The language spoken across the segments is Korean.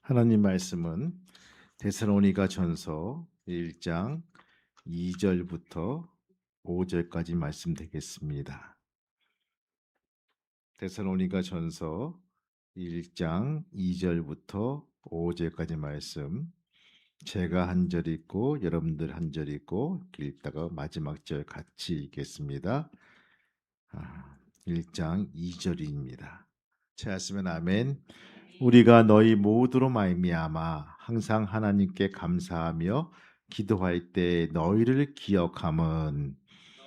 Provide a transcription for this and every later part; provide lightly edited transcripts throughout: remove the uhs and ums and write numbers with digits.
하나님 말씀은 데살로니가 전서 1장 2절부터 5절까지 말씀 되겠습니다. 데살로니가 전서 1장 2절부터 5절까지 말씀, 제가 한 절 읽고 여러분들 한 절 읽고 읽다가 마지막 절 같이 읽겠습니다. 1장 2절입니다. 찾았으면 아멘. 우리가 너희 모두로 말미암아 항상 하나님께 감사하며 기도할 때 너희를 기억함은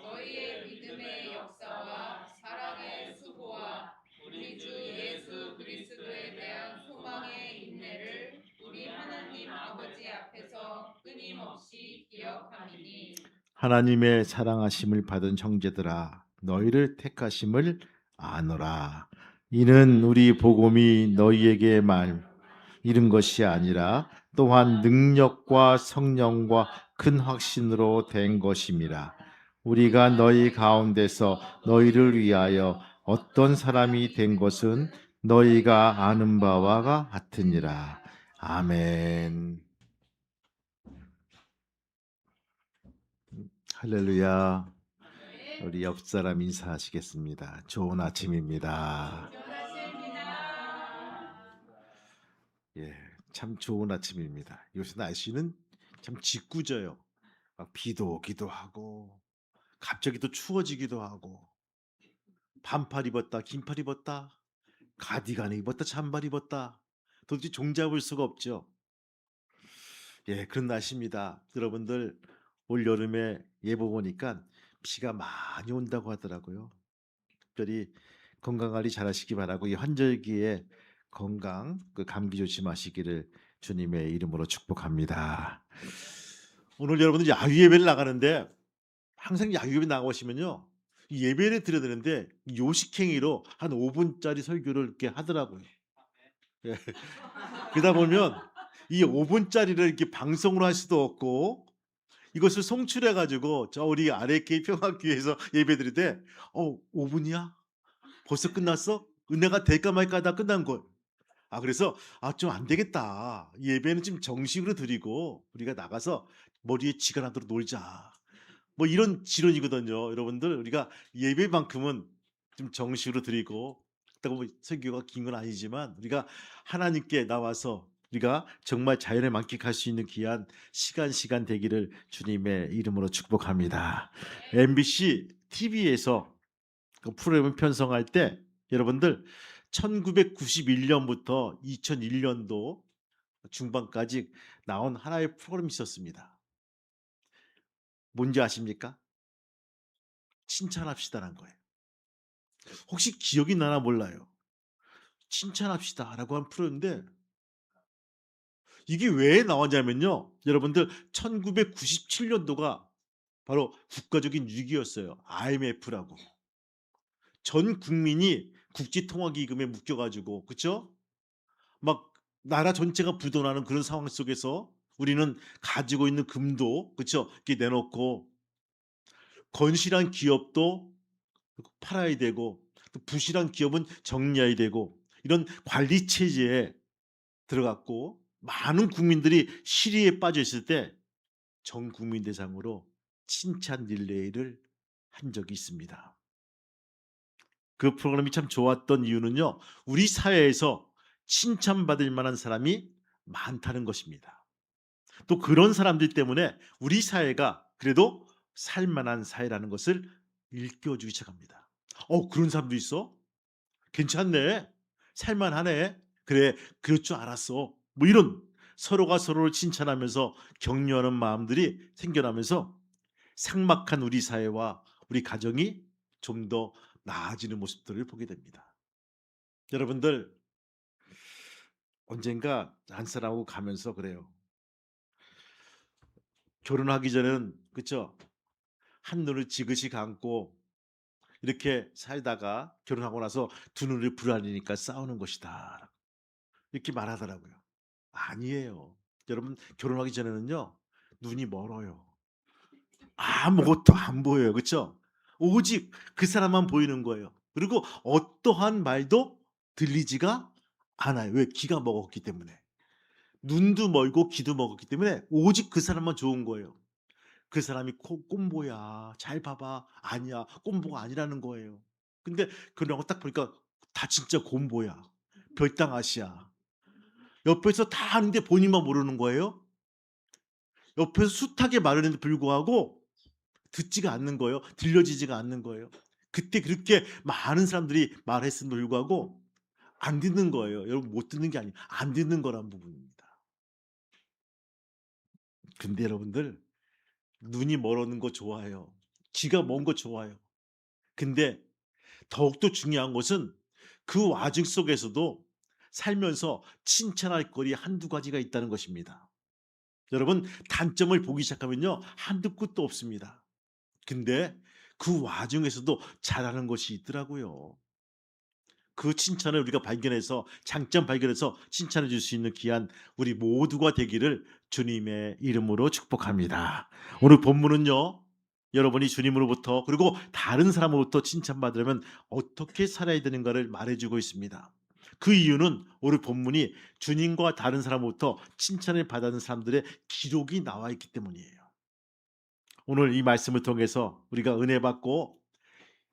너희의 믿음의 역사와 사랑의 수고와 우리 주 예수 그리스도에 대한 소망의 인내를 우리 하나님 아버지 앞에서 끊임없이 기억함이니 하나님의 사랑하심을 받은 형제들아 너희를 택하심을 아노라. 이는 우리 복음이 너희에게 이른 것이 아니라 또한 능력과 성령과 큰 확신으로 된 것임이라. 우리가 너희 가운데서 너희를 위하여 어떤 사람이 된 것은 너희가 아는 바와 같으니라. 아멘. 할렐루야. 우리 옆 사람 인사하시겠습니다. 좋은 아침입니다. 예, 참 좋은 아침입니다. 요새 날씨는 참 짓궂어요. 막 비도 오기도 하고 갑자기 또 추워지기도 하고 반팔 입었다 긴팔 입었다 가디건 입었다 잠바 입었다 도대체 종잡을 수가 없죠. 예, 그런 날씨입니다. 여러분들 올 여름에 예보 보니까 비가 많이 온다고 하더라고요. 특별히 건강관리 잘하시기 바라고 이 환절기에 건강 감기 조심하시기를 주님의 이름으로 축복합니다. 오늘 여러분들 야유 예배를 나가는데 항상 야유 예배 나가시면요 이 예배를 드려야 되는데 요식행위로 한 5분짜리 설교를 이렇게 하더라고요. 예. 그러다 보면 이 5분짜리를 이렇게 방송으로 할 수도 없고 이것을 송출해 가지고 저 우리 RAK 평화교회에서 예배 드릴 때 5분이야? 벌써 끝났어? 은혜가 될까 말까 하다 끝난 걸. 그래서 좀 안 되겠다. 예배는 좀 정식으로 드리고 우리가 나가서 머리에 쥐가 나도록 놀자. 뭐 이런 지론이거든요. 여러분들 우리가 예배만큼은 좀 정식으로 드리고 그렇다고 뭐 설교가 긴 건 아니지만 우리가 하나님께 나와서 우리가 정말 자연을 만끽할 수 있는 귀한 시간 되기를 주님의 이름으로 축복합니다. MBC TV에서 그 프로그램을 편성할 때 여러분들 1991년부터 2001년도 중반까지 나온 하나의 프로그램이 있었습니다. 뭔지 아십니까? 칭찬합시다라는 거예요. 혹시 기억이 나나 몰라요. 칭찬합시다라고 한 프로인데 이게 왜 나왔냐면요. 여러분들 1997년도가 바로 국가적인 위기였어요. IMF라고. 전 국민이 국지통화기금에 묶여가지고 그쵸? 막 나라 전체가 부도나는 그런 상황 속에서 우리는 가지고 있는 금도 그쵸? 이렇게 내놓고 건실한 기업도 팔아야 되고 또 부실한 기업은 정리해야 되고 이런 관리 체제에 들어갔고 많은 국민들이 시리에 빠져 있을 때 전 국민 대상으로 칭찬 릴레이를 한 적이 있습니다. 그 프로그램이 참 좋았던 이유는요. 우리 사회에서 칭찬받을 만한 사람이 많다는 것입니다. 또 그런 사람들 때문에 우리 사회가 그래도 살만한 사회라는 것을 일깨워주기 시작합니다. 그런 사람도 있어? 괜찮네. 살만하네. 그래, 그럴 줄 알았어. 뭐 이런 서로가 서로를 칭찬하면서 격려하는 마음들이 생겨나면서 삭막한 우리 사회와 우리 가정이 좀 더 나아지는 모습들을 보게 됩니다. 여러분들 언젠가 한 사람하고 가면서 그래요. 결혼하기 전에는 그쵸? 한눈을 지그시 감고 이렇게 살다가 결혼하고 나서 두 눈을 불안이니까 싸우는 것이다. 이렇게 말하더라고요. 아니에요. 여러분 결혼하기 전에는요. 눈이 멀어요. 아무것도 안 보여요. 그쵸? 오직 그 사람만 보이는 거예요. 그리고 어떠한 말도 들리지가 않아요. 왜? 귀가 먹었기 때문에. 눈도 멀고 귀도 먹었기 때문에 오직 그 사람만 좋은 거예요. 그 사람이 꼼보야. 잘 봐봐. 아니야. 꼼보가 아니라는 거예요. 근데 그러고 딱 보니까 다 진짜 곰보야. 별당아시야. 옆에서 다 아는데 본인만 모르는 거예요. 옆에서 숱하게 말하는데 불구하고 듣지가 않는 거예요. 들려지지가 않는 거예요. 그때 그렇게 많은 사람들이 말했음에도 불구하고 안 듣는 거예요. 여러분 못 듣는 게 아니에요. 안 듣는 거란 부분입니다. 근데 여러분들 눈이 멀어는 거 좋아해요. 귀가 먼 거 좋아해요. 근데 더욱더 중요한 것은 그 와중 속에서도 살면서 칭찬할 거리 한두 가지가 있다는 것입니다. 여러분 단점을 보기 시작하면요. 한두 끝도 없습니다. 근데 그 와중에서도 잘하는 것이 있더라고요. 그 칭찬을 우리가 발견해서 장점 발견해서 칭찬해 줄 수 있는 귀한 우리 모두가 되기를 주님의 이름으로 축복합니다. 오늘 본문은요. 여러분이 주님으로부터 그리고 다른 사람으로부터 칭찬받으려면 어떻게 살아야 되는가를 말해 주고 있습니다. 그 이유는 오늘 본문이 주님과 다른 사람으로부터 칭찬을 받는 사람들의 기록이 나와 있기 때문이에요. 오늘 이 말씀을 통해서 우리가 은혜 받고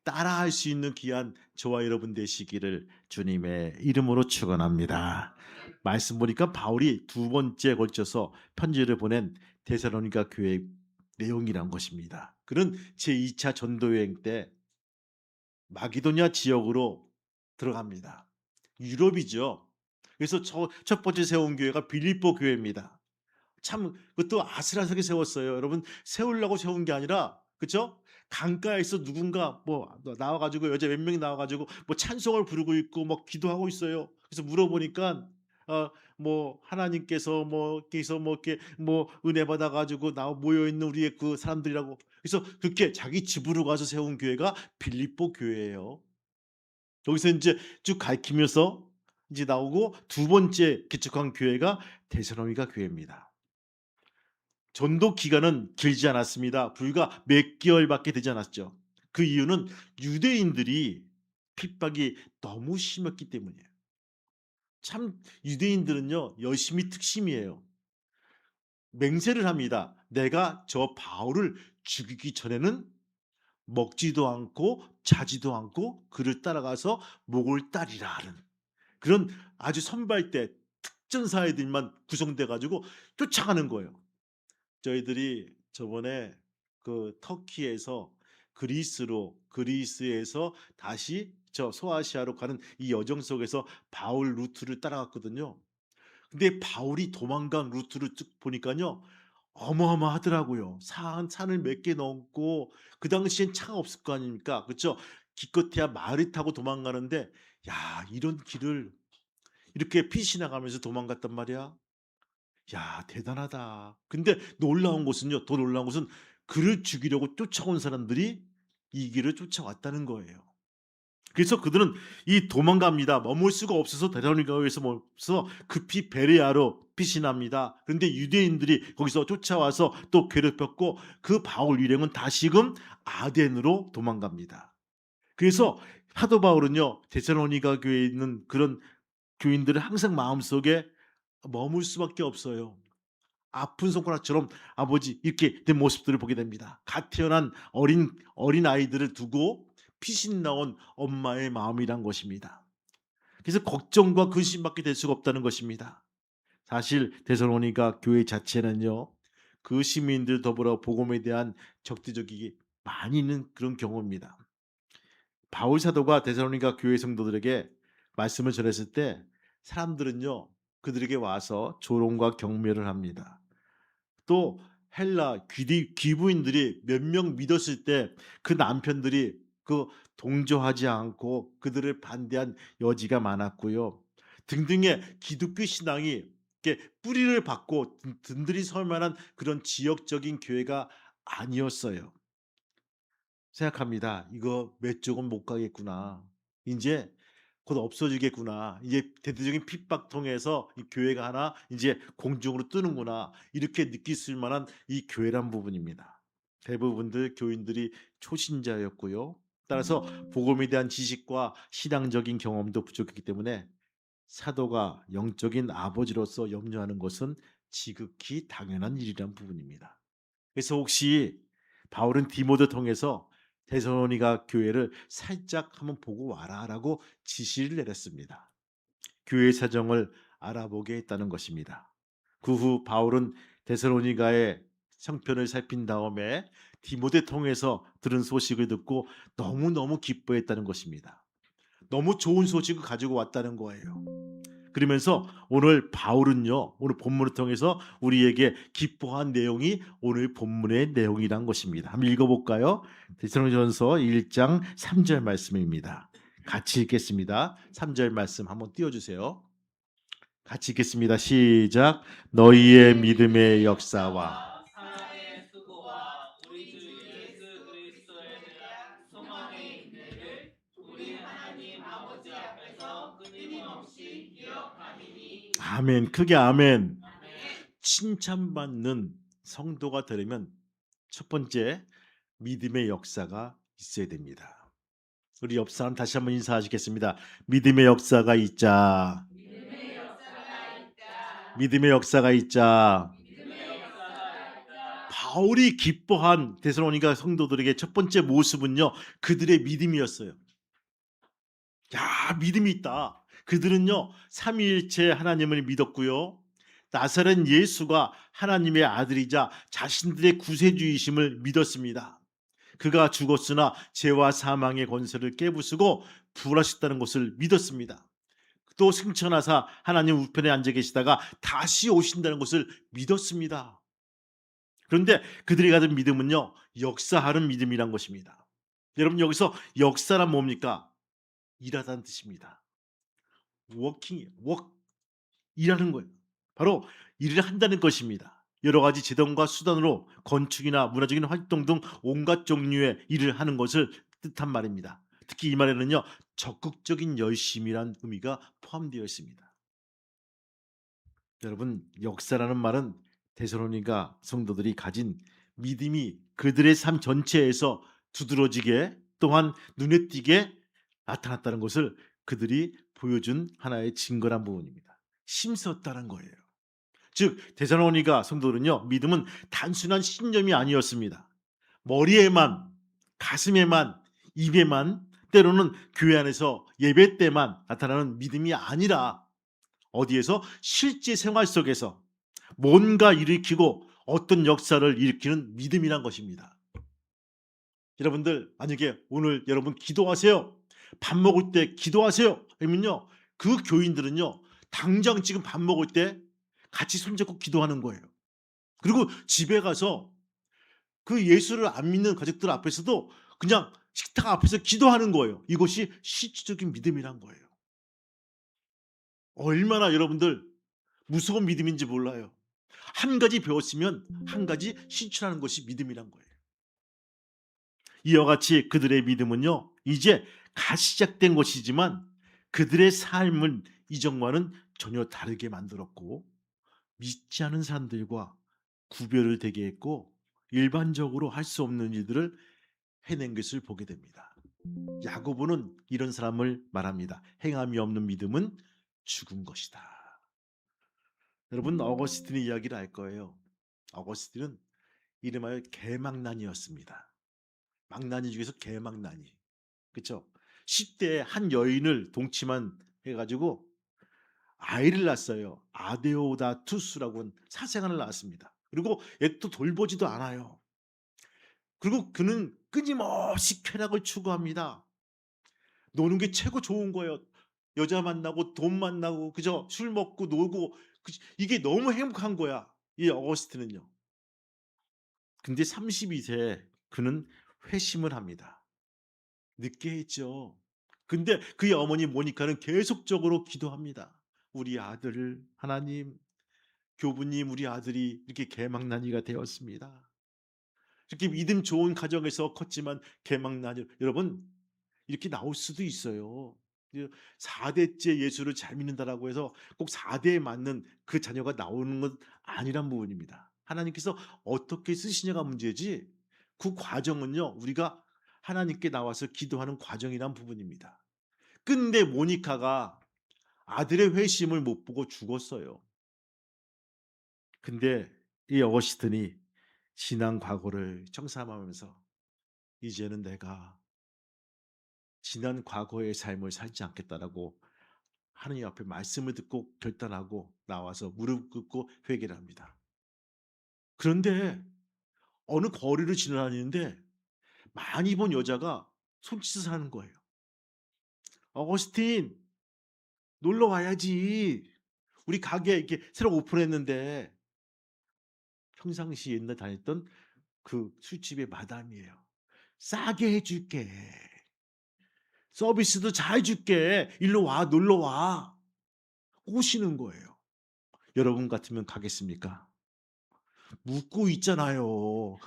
따라할 수 있는 귀한 저와 여러분 되시기를 주님의 이름으로 축원합니다. 말씀 보니까 바울이 두 번째 걸쳐서 편지를 보낸 데살로니가 교회 내용이란 것입니다. 그는 제2차 전도 여행 때 마기도냐 지역으로 들어갑니다. 유럽이죠. 그래서 첫 번째 세운 교회가 빌립보 교회입니다. 참 그것도 아슬아슬하게 세웠어요. 여러분 세우려고 세운 게 아니라 그쵸? 강가에서 누군가 뭐 나와 가지고 여자 몇 명이 나와 가지고 뭐 찬송을 부르고 있고 뭐 기도하고 있어요. 그래서 물어보니까 뭐 하나님께서 뭐 께서 뭐 이렇게 뭐 은혜 받아 가지고 나 모여 있는 우리의 그 사람들이라고. 그래서 그렇게 자기 집으로 가서 세운 교회가 빌립보 교회예요. 여기서 인제 쭉 가리키면서 이제 나오고 두 번째 개척한 교회가 데살로니가 교회입니다. 전도 기간은 길지 않았습니다. 불과 몇 개월밖에 되지 않았죠. 그 이유는 유대인들이 핍박이 너무 심했기 때문이에요. 참 유대인들은요 열심히 특심이에요. 맹세를 합니다. "내가 저 바울을 죽이기 전에는 먹지도 않고 자지도 않고 그를 따라가서 목을 따리라." 하는 그런 아주 선발대 특전사회들만 구성돼 가지고 쫓아가는 거예요. 저희들이 저번에 그 터키에서 그리스로 그리스에서 다시 저 소아시아로 가는 이 여정 속에서 바울 루트를 따라갔거든요. 근데 바울이 도망간 루트를 쭉 보니깐요. 어마어마하더라고요. 산을 몇 개 넘고 그 당시엔 차가 없을 거 아닙니까? 그쵸? 기껏해야 말을 타고 도망가는데 야 이런 길을 이렇게 피신해가면서 도망갔단 말이야. 야 대단하다. 근데 놀라운 것은요. 더 놀라운 것은 그를 죽이려고 쫓아온 사람들이 이 길을 쫓아왔다는 거예요. 그래서 그들은 이 도망갑니다. 머물 수가 없어서 데살로니가에서 머물러서 급히 베레아로 피신합니다. 그런데 유대인들이 거기서 쫓아와서 또 괴롭혔고 그 바울 일행은 다시금 아덴으로 도망갑니다. 그래서 사도 바울은요. 데살로니가 교회에 있는 그런 교인들을 항상 마음속에 머물 수밖에 없어요. 아픈 손가락처럼 아버지 이렇게 된 모습들을 보게 됩니다. 갓 태어난 어린아이들을 두고 피신 나온 엄마의 마음이란 것입니다. 그래서 걱정과 근심밖에 될 수가 없다는 것입니다. 사실 데살로니가 교회 자체는요. 그 시민들 더불어 복음에 대한 적대적이 많이 있는 그런 경우입니다. 바울 사도가 데살로니가 교회 성도들에게 말씀을 전했을 때 사람들은요. 그들에게 와서 조롱과 경멸을 합니다. 또 헬라 귀부인들이 몇 명 믿었을 때 그 남편들이 그 동조하지 않고 그들을 반대한 여지가 많았고요. 등등의 기독교 신앙이 이렇게 뿌리를 받고 든든히 설 만한 그런 지역적인 교회가 아니었어요. 생각합니다. '이거 몇 쪽은 못 가겠구나. 인제 곧 없어지겠구나. 이제 대대적인 핍박 통해서 이 교회가 하나 이제 공중으로 뜨는구나.' 이렇게 느낄 만한 이 교회란 부분입니다. 대부분들 교인들이 초신자였고요. 따라서 복음에 대한 지식과 신앙적인 경험도 부족했기 때문에 사도가 영적인 아버지로서 염려하는 것은 지극히 당연한 일이란 부분입니다. 그래서 혹시 바울은 디모데 통해서 데살로니가 교회를 살짝 한번 보고 와라라고 지시를 내렸습니다. 교회 사정을 알아보게 했다는 것입니다. 그 후 바울은 데살로니가의 형편을 살핀 다음에 디모데 통해서 들은 소식을 듣고 너무너무 기뻐했다는 것입니다. 너무 좋은 소식을 가지고 왔다는 거예요. 그러면서 오늘 바울은요, 오늘 본문을 통해서 우리에게 기뻐한 내용이 오늘 본문의 내용이란 것입니다. 한번 읽어볼까요? 데살로니가전서 1장 3절 말씀입니다. 같이 읽겠습니다. 3절 말씀 한번 띄워주세요. 같이 읽겠습니다. 시작. 너희의 믿음의 역사와 사랑의 수고와 우리 주 예수 그리스도에 대한 소망의 인내를 우리 하나님 아버지 앞에서 끊임없이 기억하리니. 아멘. 크게 아멘. 칭찬받는 성도가 되려면 첫 번째 믿음의 역사가 있어야 됩니다. 우리 옆 사람 다시 한번 인사하시겠습니다. 믿음의 역사가 있자. 믿음의 역사가 있다. 믿음의 역사가 있자. 믿음의 역사가 있다. 바울이 기뻐한 데살로니가 성도들에게 첫 번째 모습은요, 그들의 믿음이었어요. 야, 믿음이 있다. 그들은요, 삼위일체 하나님을 믿었고요, 나사렛 예수가 하나님의 아들이자 자신들의 구세주이심을 믿었습니다. 그가 죽었으나 죄와 사망의 권세를 깨부수고 부활하셨다는 것을 믿었습니다. 또 승천하사 하나님 우편에 앉아 계시다가 다시 오신다는 것을 믿었습니다. 그런데 그들이 가진 믿음은요, 역사하는 믿음이란 것입니다. 여러분, 여기서 역사란 뭡니까? 일하다는 뜻입니다. 워킹, 일하는 거예요. 바로 일을 한다는 것입니다. 여러 가지 재정과 수단으로 건축이나 문화적인 활동 등 온갖 종류의 일을 하는 것을 뜻한 말입니다. 특히 이 말에는요, 적극적인 열심이란 의미가 포함되어 있습니다. 여러분, 역사라는 말은 데살로니가 성도들이 가진 믿음이 그들의 삶 전체에서 두드러지게, 또한 눈에 띄게 나타났다는 것을 그들이 보여준 하나의 증거란 부분입니다. 힘썼다는 거예요. 즉 데살로니가 성도들은요, 믿음은 단순한 신념이 아니었습니다. 머리에만, 가슴에만, 입에만, 때로는 교회 안에서 예배 때만 나타나는 믿음이 아니라 어디에서 실제 생활 속에서 뭔가 일으키고 어떤 역사를 일으키는 믿음이란 것입니다. 여러분들, 만약에 오늘 여러분 기도하세요, 밥 먹을 때 기도하세요 그러면요, 그 교인들은요, 당장 지금 밥 먹을 때 같이 손잡고 기도하는 거예요. 그리고 집에 가서 그 예수를 안 믿는 가족들 앞에서도 그냥 식탁 앞에서 기도하는 거예요. 이것이 실질적인 믿음이란 거예요. 얼마나 여러분들 무서운 믿음인지 몰라요. 한 가지 배웠으면 한 가지 실천하는 것이 믿음이란 거예요. 이와 같이 그들의 믿음은요, 이제 갓 시작된 것이지만 그들의 삶을 이전과는 전혀 다르게 만들었고, 믿지 않은 사람들과 구별을 되게 했고, 일반적으로 할 수 없는 일들을 해낸 것을 보게 됩니다. 야고보는 이런 사람을 말합니다. 행함이 없는 믿음은 죽은 것이다. 여러분, 어거스틴의 이야기를 알 거예요. 어거스틴은 이름하여 개망난이었습니다. 망나니 중에서 개망나니. 그렇죠? 10대에 한 여인을 동치만 해가지고 아이를 낳았어요. 아데오다투스라고 하는 사생아를 낳았습니다. 그리고 얘 또 돌보지도 않아요. 그리고 그는 끊임없이 쾌락을 추구합니다. 노는 게 최고 좋은 거예요. 여자 만나고 돈 만나고, 그죠? 술 먹고 놀고, 이게 너무 행복한 거야, 이 어거스틴은요. 근데 32세에 그는 회심을 합니다. 늦게 했죠. 근데 그의 어머니 모니카는 계속적으로 기도합니다. 우리 아들을 하나님, 교부님, 우리 아들이 이렇게 개망나니가 되었습니다. 이렇게 믿음 좋은 가정에서 컸지만 개망나니, 여러분, 이렇게 나올 수도 있어요. 4대째 예수를 잘 믿는다라고 해서 꼭 4대에 맞는 그 자녀가 나오는 건 아니란 부분입니다. 하나님께서 어떻게 쓰시냐가 문제지, 그 과정은요, 우리가 하나님께 나와서 기도하는 과정이란 부분입니다. 근데 모니카가 아들의 회심을 못 보고 죽었어요. 근데 이 어거스틴이 지난 과거를 청산하면서 이제는 내가 지난 과거의 삶을 살지 않겠다라고 하느님 앞에 말씀을 듣고 결단하고 나와서 무릎 꿇고 회개를 합니다. 그런데 어느 거리를 지나다니는데 많이 본 여자가 손짓을 하는 거예요. 어거스틴 놀러 와야지. 우리 가게 이렇게 새로 오픈했는데. 평상시 옛날 다녔던 그 술집의 마담이에요. 싸게 해줄게. 서비스도 잘 해줄게. 일로 와, 놀러 와. 꼬시는 거예요. 여러분 같으면 가겠습니까? 묻고 있잖아요.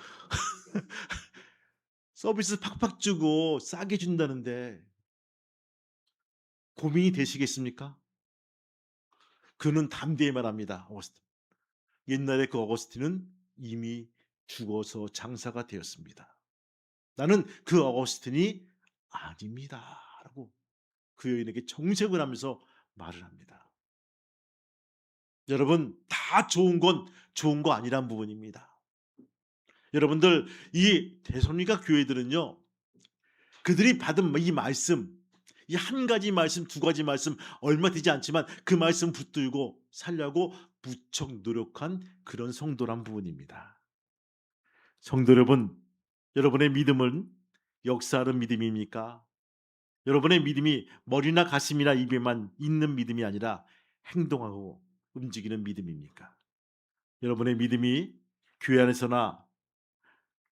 서비스 팍팍 주고 싸게 준다는데 고민이 되시겠습니까? 그는 담대히 말합니다. 어거스틴. 옛날에 그 어거스틴은 이미 죽어서 장사가 되었습니다. 나는 그 어거스틴이 아닙니다. 라고 그 여인에게 정색을 하면서 말을 합니다. 여러분, 다 좋은 건 좋은 거 아니란 부분입니다. 여러분들, 이 데살로니가 교회들은요, 그들이 받은 이 말씀, 이 한 가지 말씀, 두 가지 말씀 얼마 되지 않지만 그 말씀 붙들고 살려고 무척 노력한 그런 성도란 부분입니다. 성도 여러분, 여러분의 믿음은 역사하는 믿음입니까? 여러분의 믿음이 머리나 가슴이나 입에만 있는 믿음이 아니라 행동하고 움직이는 믿음입니까? 여러분의 믿음이 교회 안에서나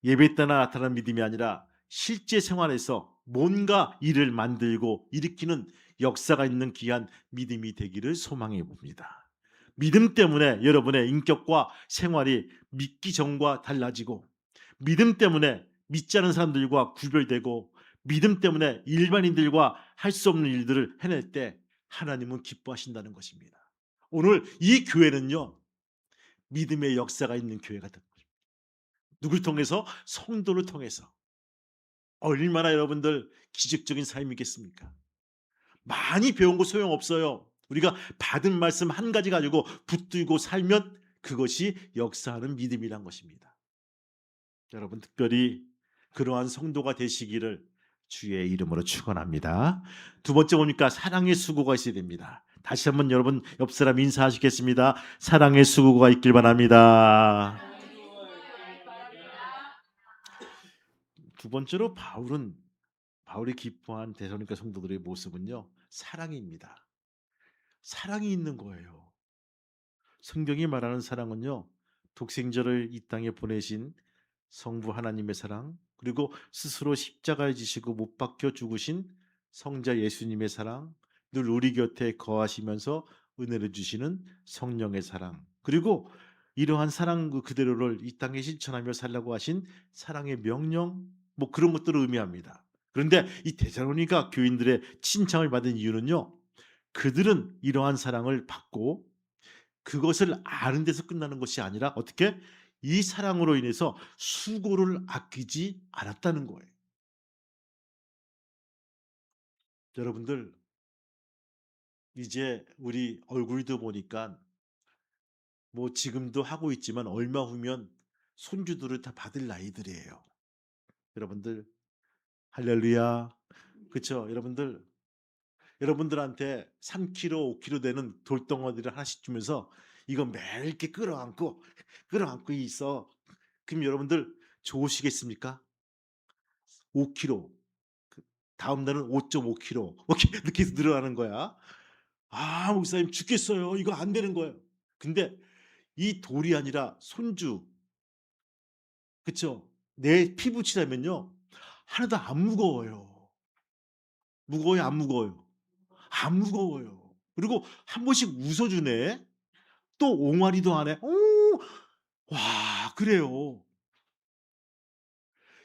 예배 때나 나타나는 믿음이 아니라 실제 생활에서 뭔가 일을 만들고 일으키는 역사가 있는 귀한 믿음이 되기를 소망해 봅니다. 믿음 때문에 여러분의 인격과 생활이 믿기 전과 달라지고, 믿음 때문에 믿지 않은 사람들과 구별되고, 믿음 때문에 일반인들과 할 수 없는 일들을 해낼 때 하나님은 기뻐하신다는 것입니다. 오늘 이 교회는요, 믿음의 역사가 있는 교회가 된 거죠. 누굴 통해서? 성도를 통해서. 얼마나 여러분들 기적적인 삶이겠습니까? 많이 배운 거 소용없어요. 우리가 받은 말씀 한 가지 가지고 붙들고 살면 그것이 역사하는 믿음이란 것입니다. 여러분, 특별히 그러한 성도가 되시기를 주의 이름으로 축원합니다. 두 번째 보니까 사랑의 수고가 있어야 됩니다. 다시 한번 여러분 옆 사람 인사하시겠습니다. 사랑의 수고가 있길 바랍니다. 두 번째로 바울이 기뻐한 데살로니가 성도들의 모습은요, 사랑입니다. 사랑이 있는 거예요. 성경이 말하는 사랑은요, 독생자를 이 땅에 보내신 성부 하나님의 사랑, 그리고 스스로 십자가에 지시고 못 박혀 죽으신 성자 예수님의 사랑, 늘 우리 곁에 거하시면서 은혜를 주시는 성령의 사랑, 그리고 이러한 사랑 그대로를 이 땅에 실천하며 살라고 하신 사랑의 명령, 뭐 그런 것들을 의미합니다. 그런데 이 데살로니가 교인들의 칭찬을 받은 이유는요, 그들은 이러한 사랑을 받고 그것을 아는 데서 끝나는 것이 아니라 어떻게? 이 사랑으로 인해서 수고를 아끼지 않았다는 거예요. 여러분들, 이제 우리 얼굴도 보니까 뭐 지금도 하고 있지만 얼마 후면 손주들을 다 받을 나이들이에요. 여러분들, 할렐루야. 그렇죠? 여러분들한테 3kg, 5kg 되는 돌덩어리를 하나씩 주면서 이거 매일 이렇게 끌어안고 있어. 그럼 여러분들 좋으시겠습니까? 5kg. 다음 날은 5.5kg. 이렇게 늘어나는 거야. 아, 목사님 죽겠어요. 이거 안 되는 거예요. 근데 이 돌이 아니라 손주, 그쵸? 내 피부치라면요, 하나도 안 무거워요. 무거워요, 안 무거워요? 안 무거워요. 그리고 한 번씩 웃어주네. 또 옹알이도 안 해. 오, 와, 그래요.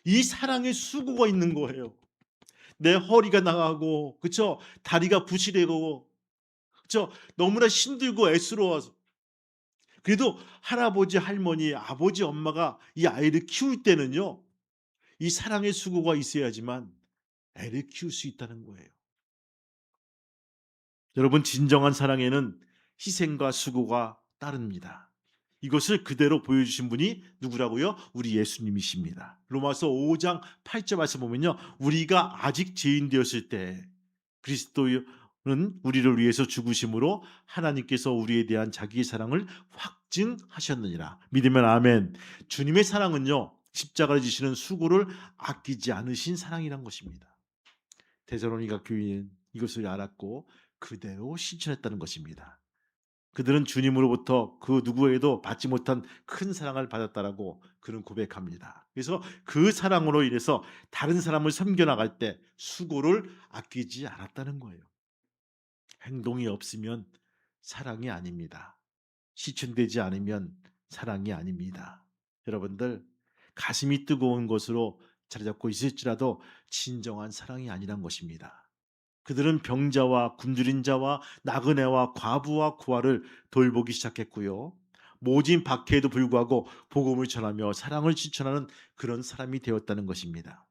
이 사랑의 수고가 있는 거예요. 내 허리가 나가고, 그쵸? 다리가 부실해고, 그쵸? 너무나 힘들고 애스러워서. 그래도 할아버지, 할머니, 아버지, 엄마가 이 아이를 키울 때는요, 이 사랑의 수고가 있어야지만 애를 키울 수 있다는 거예요. 여러분, 진정한 사랑에는 희생과 수고가 따릅니다. 이것을 그대로 보여주신 분이 누구라고요? 우리 예수님이십니다. 로마서 5장 8절 말씀 보면요, 우리가 아직 죄인 되었을 때 그리스도는 우리를 위해서 죽으심으로 하나님께서 우리에 대한 자기의 사랑을 확증하셨느니라. 믿으면 아멘. 주님의 사랑은요, 십자가를 지시는 수고를 아끼지 않으신 사랑이란 것입니다. 데살로니가 교인은 이것을 알았고 그대로 실천했다는 것입니다. 그들은 주님으로부터 그 누구에도 받지 못한 큰 사랑을 받았다라고 그는 고백합니다. 그래서 그 사랑으로 인해서 다른 사람을 섬겨나갈 때 수고를 아끼지 않았다는 거예요. 행동이 없으면 사랑이 아닙니다. 실천되지 않으면 사랑이 아닙니다. 여러분들, 가슴이 뜨거운 것으로 자리 잡고 있을지라도 진정한 사랑이 아니란 것입니다. 그들은 병자와 굶주린 자와 나그네와 과부와 고아를 돌보기 시작했고요. 모진 박해에도 불구하고 복음을 전하며 사랑을 실천하는 그런 사람이 되었다는 것입니다.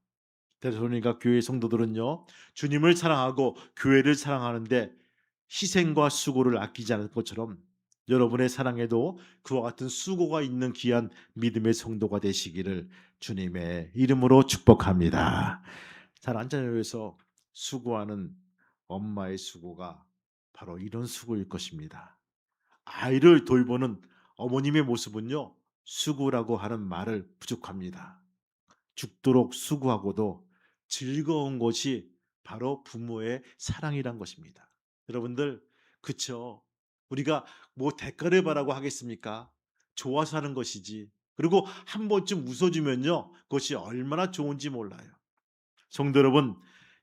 데살로니가 교회 성도들은요, 주님을 사랑하고 교회를 사랑하는데 희생과 수고를 아끼지 않을 것처럼 여러분의 사랑에도 그와 같은 수고가 있는 귀한 믿음의 성도가 되시기를 주님의 이름으로 축복합니다. 사랑하는 자녀에서 수고하는 엄마의 수고가 바로 이런 수고일 것입니다. 아이를 돌보는 어머님의 모습은요, 수고라고 하는 말을 부족합니다. 죽도록 수고하고도 즐거운 것이 바로 부모의 사랑이란 것입니다. 여러분들, 그쵸? 우리가 뭐 대가를 바라고 하겠습니까? 좋아서 하는 것이지. 그리고 한 번쯤 웃어주면요, 그것이 얼마나 좋은지 몰라요. 성도 여러분,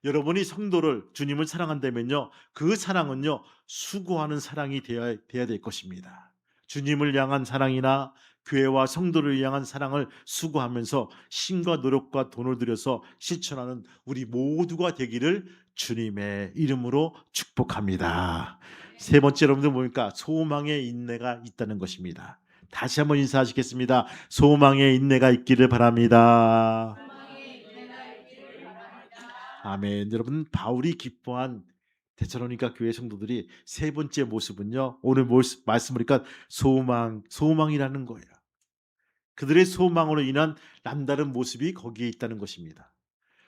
여러분이 성도를, 주님을 사랑한다면요, 그 사랑은요, 수고하는 사랑이 되어야 될 것입니다. 주님을 향한 사랑이나 교회와 성도를 향한 사랑을 수고하면서 힘과 노력과 돈을 들여서 실천하는 우리 모두가 되기를 주님의 이름으로 축복합니다. 세 번째, 여러분들 보니까 소망의 인내가 있다는 것입니다. 다시 한번 인사하시겠습니다. 소망의 인내가 있기를 바랍니다. 아멘. 여러분, 바울이 기뻐한 데살로니가 교회 성도들이 세 번째 모습은요, 오늘 말씀 보니까 소망이라는 거예요. 그들의 소망으로 인한 남다른 모습이 거기에 있다는 것입니다.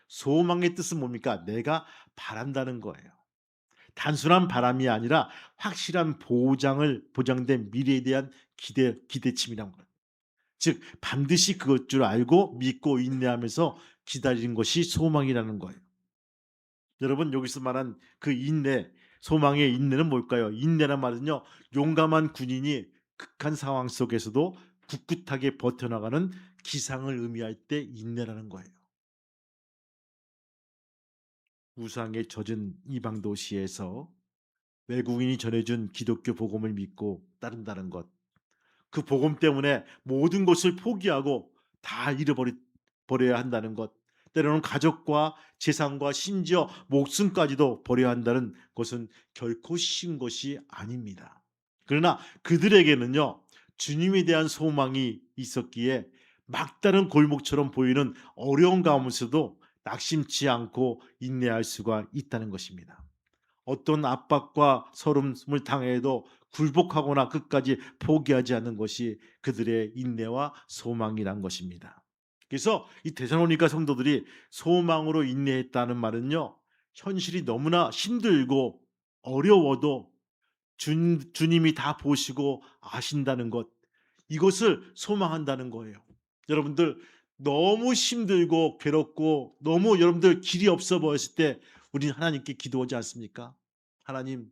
소망의 뜻은 뭡니까? 내가 바란다는 거예요. 단순한 바람이 아니라 확실한 보장된 미래에 대한 기대침이란 거예요. 즉, 반드시 그것 줄 알고 믿고 인내하면서 기다리는 것이 소망이라는 거예요. 여러분, 여기서 말한 그 인내, 소망의 인내는 뭘까요? 인내란 말은요, 용감한 군인이 극한 상황 속에서도 굳굳하게 버텨나가는 기상을 의미할 때 인내라는 거예요. 우상에 젖은 이방 도시에서 외국인이 전해준 기독교 복음을 믿고 따른다는 것, 그 복음 때문에 모든 것을 포기하고 다 버려야 한다는 것, 때로는 가족과 재산과 심지어 목숨까지도 버려야 한다는 것은 결코 쉬운 것이 아닙니다. 그러나 그들에게는요, 주님에 대한 소망이 있었기에 막다른 골목처럼 보이는 어려운 가운데서도 낙심치 않고 인내할 수가 있다는 것입니다. 어떤 압박과 서름을 당해도 굴복하거나 끝까지 포기하지 않는 것이 그들의 인내와 소망이란 것입니다. 그래서 이 데살로니가 성도들이 소망으로 인내했다는 말은요, 현실이 너무나 힘들고 어려워도 주님이 다 보시고 아신다는 것, 이것을 소망한다는 거예요. 여러분들, 너무 힘들고 괴롭고 너무 여러분들 길이 없어 보였을 때 우리는 하나님께 기도하지 않습니까? 하나님,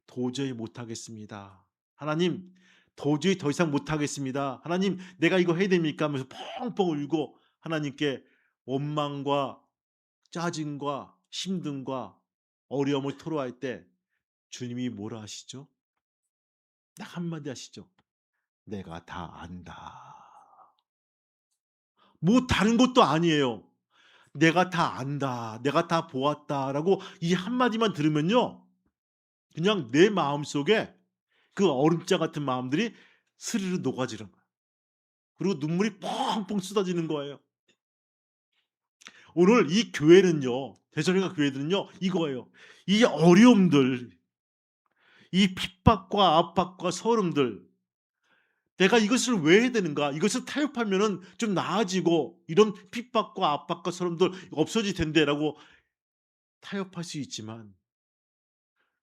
도저히 못하겠습니다. 하나님, 도저히 더 이상 못하겠습니다. 하나님, 내가 이거 해야 됩니까? 하면서 펑펑 울고 하나님께 원망과 짜증과 힘듦과 어려움을 토로할 때 주님이 뭐라 하시죠? 딱 한마디 하시죠. 내가 다 안다. 뭐 다른 것도 아니에요. 내가 다 안다. 내가 다 보았다라고 이 한마디만 들으면요, 그냥 내 마음속에 그 얼음자 같은 마음들이 스르르 녹아지는 거예요. 그리고 눈물이 펑펑 쏟아지는 거예요. 오늘 이 교회는요, 데살로니가 교회들은요, 이거예요. 이 어려움들, 이 핍박과 압박과 서름들, 내가 이것을 왜 해야 되는가? 이것을 타협하면은 좀 나아지고 이런 핍박과 압박과 서름들 없어질 텐데라고 타협할 수 있지만,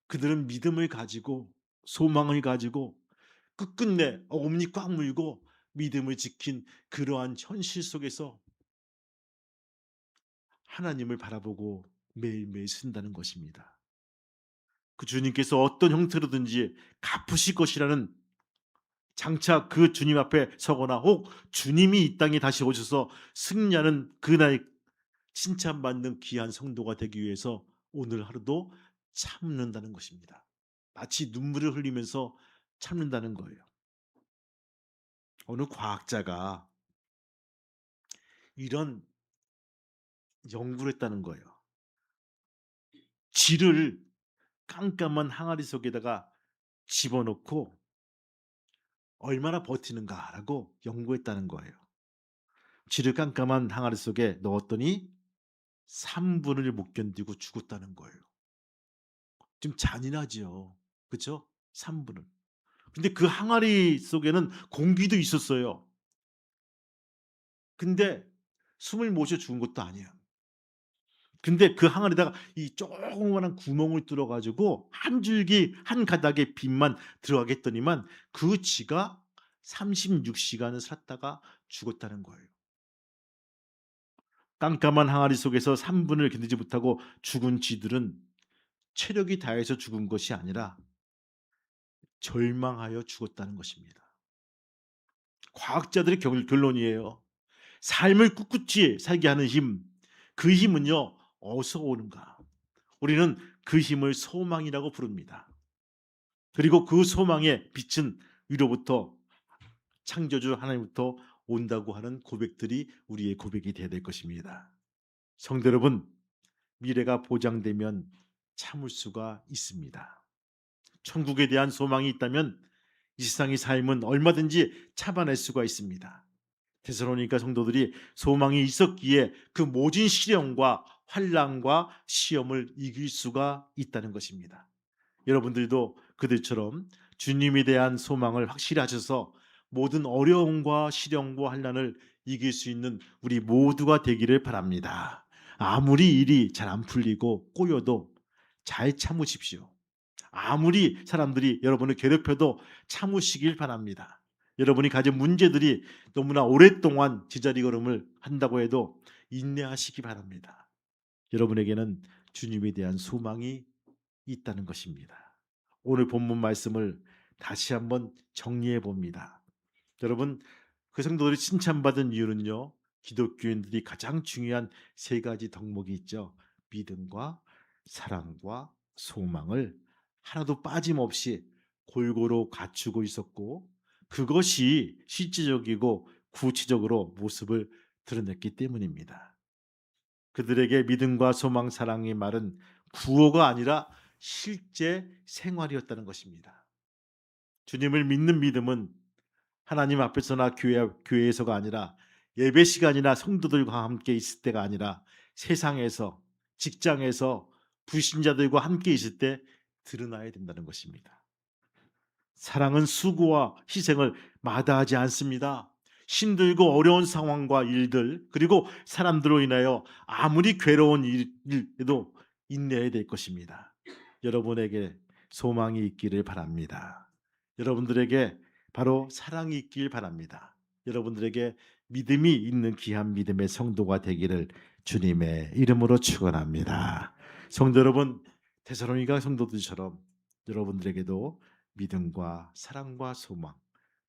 그들은 믿음을 가지고 소망을 가지고 끝끝내 어금니 꽉 물고 믿음을 지킨 그러한 현실 속에서 하나님을 바라보고 매일매일 쓴다는 것입니다. 그 주님께서 어떤 형태로든지 갚으실 것이라는, 장차 그 주님 앞에 서거나 혹 주님이 이 땅에 다시 오셔서 승리하는 그날 칭찬받는 귀한 성도가 되기 위해서 오늘 하루도 참는다는 것입니다. 마치 눈물을 흘리면서 참는다는 거예요. 어느 과학자가 이런 연구를 했다는 거예요. 쥐를 깜깜한 항아리 속에다가 집어넣고 얼마나 버티는가라고 연구했다는 거예요. 쥐를 깜깜한 항아리 속에 넣었더니 3분을 못 견디고 죽었다는 거예요. 좀 잔인하지요. 그쵸? 3분을. 근데 그 항아리 속에는 공기도 있었어요. 근데 숨을 못 쉬어 죽은 것도 아니에요. 근데 그 항아리에다가 이 조그마한 구멍을 뚫어 가지고 한 줄기 한 가닥의 빛만 들어가게 했더니만 그 쥐가 36시간을 살았다가 죽었다는 거예요. 깜깜한 항아리 속에서 3분을 견디지 못하고 죽은 쥐들은 체력이 다해서 죽은 것이 아니라 절망하여 죽었다는 것입니다. 과학자들의 결론이에요. 삶을 꿋꿋이 살게 하는 힘, 그 힘은요, 어디서 오는가? 우리는 그 힘을 소망이라고 부릅니다. 그리고 그 소망의 빛은 위로부터, 창조주 하나님부터 온다고 하는 고백들이 우리의 고백이 되어야 될 것입니다. 성도 여러분, 미래가 보장되면 참을 수가 있습니다. 천국에 대한 소망이 있다면 이 세상의 삶은 얼마든지 참아낼 수가 있습니다. 데살로니가 성도들이 소망이 있었기에 그 모진 시련과 환난과 시험을 이길 수가 있다는 것입니다. 여러분들도 그들처럼 주님에 대한 소망을 확실히 하셔서 모든 어려움과 시련과 환난을 이길 수 있는 우리 모두가 되기를 바랍니다. 아무리 일이 잘 안 풀리고 꼬여도 잘 참으십시오. 아무리 사람들이 여러분을 괴롭혀도 참으시길 바랍니다. 여러분이 가진 문제들이 너무나 오랫동안 제자리 걸음을 한다고 해도 인내하시기 바랍니다. 여러분에게는 주님에 대한 소망이 있다는 것입니다. 오늘 본문 말씀을 다시 한번 정리해 봅니다. 여러분, 그 성도들이 칭찬받은 이유는요, 기독교인들이 가장 중요한 세 가지 덕목이 있죠. 믿음과 사랑과 소망을 하나도 빠짐없이 골고루 갖추고 있었고, 그것이 실질적이고 구체적으로 모습을 드러냈기 때문입니다. 그들에게 믿음과 소망, 사랑의 말은 구호가 아니라 실제 생활이었다는 것입니다. 주님을 믿는 믿음은 하나님 앞에서나 교회에서가 아니라, 예배 시간이나 성도들과 함께 있을 때가 아니라, 세상에서, 직장에서 불신자들과 함께 있을 때 드러나야 된다는 것입니다. 사랑은 수고와 희생을 마다하지 않습니다. 힘들고 어려운 상황과 일들, 그리고 사람들로 인하여 아무리 괴로운 일에도 인내해야 될 것입니다. 여러분에게 소망이 있기를 바랍니다. 여러분들에게 바로 사랑이 있길 바랍니다. 여러분들에게 믿음이 있는 귀한 믿음의 성도가 되기를 주님의 이름으로 축원합니다. 성도 여러분, 데살로니가 성도들처럼 여러분들에게도 믿음과 사랑과 소망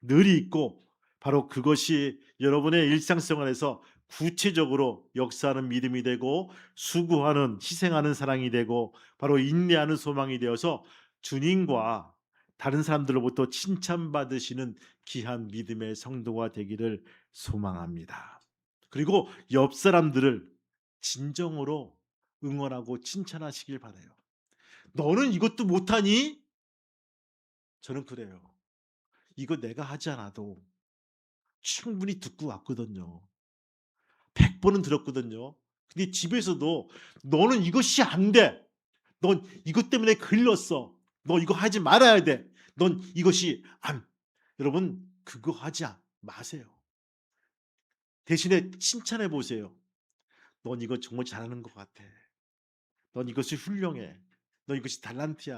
늘 있고, 바로 그것이 여러분의 일상생활에서 구체적으로 역사하는 믿음이 되고, 수고하는 희생하는 사랑이 되고, 바로 인내하는 소망이 되어서 주님과 다른 사람들로부터 칭찬받으시는 귀한 믿음의 성도가 되기를 소망합니다. 그리고 옆 사람들을 진정으로 응원하고 칭찬하시길 바라요. 너는 이것도 못하니? 저는 그래요. 이거 내가 하지 않아도 충분히 듣고 왔거든요. 100번은 들었거든요. 근데 집에서도 너는 이것이 안 돼. 넌 이것 때문에 글렀어. 너 이거 하지 말아야 돼. 넌 이것이 안. 여러분 그거 하지 마세요. 대신에 칭찬해 보세요. 넌 이거 정말 잘하는 것 같아. 넌 이것이 훌륭해. 넌 이것이 달란트야.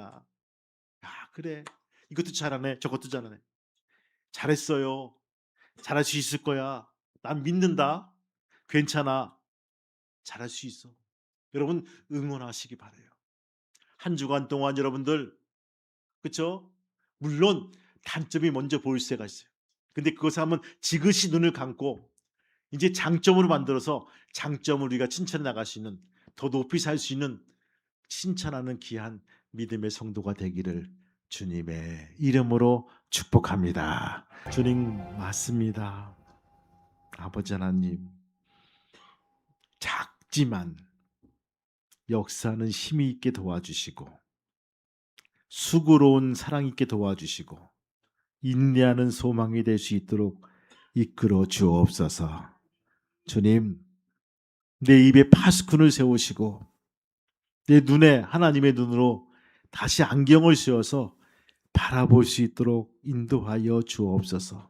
야, 그래. 이것도 잘하네. 저것도 잘하네. 잘했어요. 잘할 수 있을 거야. 난 믿는다. 괜찮아. 잘할 수 있어. 여러분 응원하시기 바라요. 한 주간 동안 여러분들 그렇죠? 물론 단점이 먼저 보일 때가 있어요. 근데 그것을 한번 지그시 눈을 감고 이제 장점으로 만들어서 장점을 우리가 칭찬해 나갈 수 있는 더 높이 살 수 있는 칭찬하는 귀한 믿음의 성도가 되기를 주님의 이름으로 축복합니다. 주님 맞습니다. 아버지 하나님 작지만 역사는 힘이 있게 도와주시고 수고로운 사랑 있게 도와주시고 인내하는 소망이 될 수 있도록 이끌어 주옵소서. 주님 내 입에 파수꾼을 세우시고 내 눈에 하나님의 눈으로 다시 안경을 씌워서 바라볼 수 있도록 인도하여 주옵소서.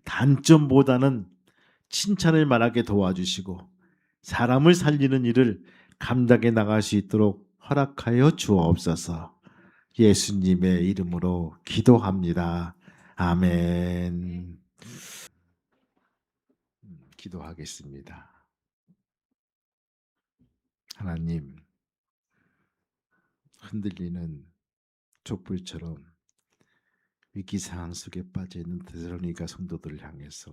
단점보다는 칭찬을 말하게 도와주시고 사람을 살리는 일을 감당해 나갈 수 있도록 허락하여 주옵소서. 예수님의 이름으로 기도합니다. 아멘. 기도하겠습니다. 하나님, 흔들리는 촛불처럼 위기 상황 속에 빠져 있는 데살로니가 성도들을 향해서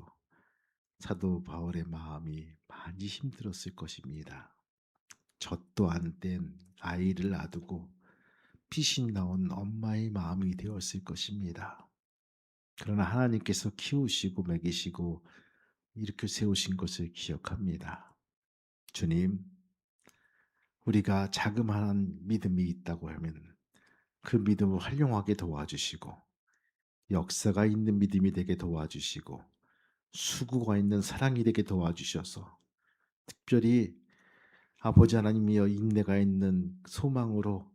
사도 바울의 마음이 많이 힘들었을 것입니다. 젖도 안 뗀 아이를 놔두고 피신 나온 엄마의 마음이 되었을 것입니다. 그러나 하나님께서 키우시고 먹이시고 이렇게 세우신 것을 기억합니다. 주님, 우리가 자그마한 믿음이 있다고 하면 그 믿음을 활용하게 도와주시고 역사가 있는 믿음이 되게 도와주시고 수고가 있는 사랑이 되게 도와주셔서 특별히 아버지 하나님이여 인내가 있는 소망으로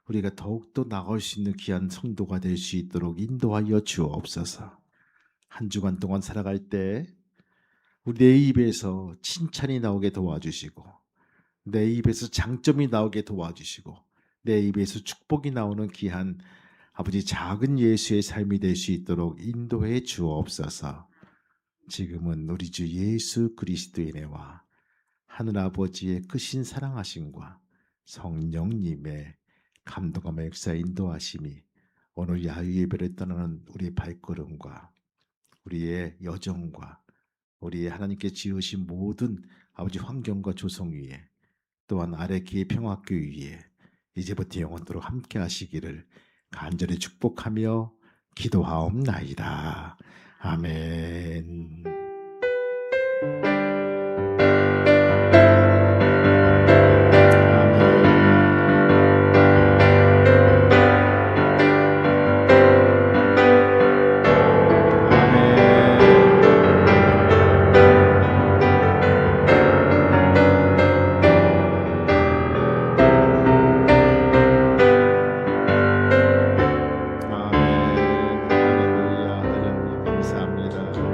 우리가 더욱더 나갈 수 있는 귀한 성도가 될 수 있도록 인도하여 주옵소서. 한 주간 동안 살아갈 때 우리 내 입에서 칭찬이 나오게 도와주시고 내 입에서 장점이 나오게 도와주시고 내 입에서 축복이 나오는 귀한 아버지 작은 예수의 삶이 될 수 있도록 인도해 주옵소서. 지금은 우리 주 예수 그리스도의 은혜와 하늘아버지의 크신 사랑하심과 성령님의 감동과 역사 인도하심이 오늘 야유 예배를 떠나는 우리의 발걸음과 우리의 여정과 우리의 하나님께 지으신 모든 아버지 환경과 조성 위에 또한 아래 기의 평화교 위에 이제부터 영원토록 함께 하시기를 간절히 축복하며 기도하옵나이다. 아멘.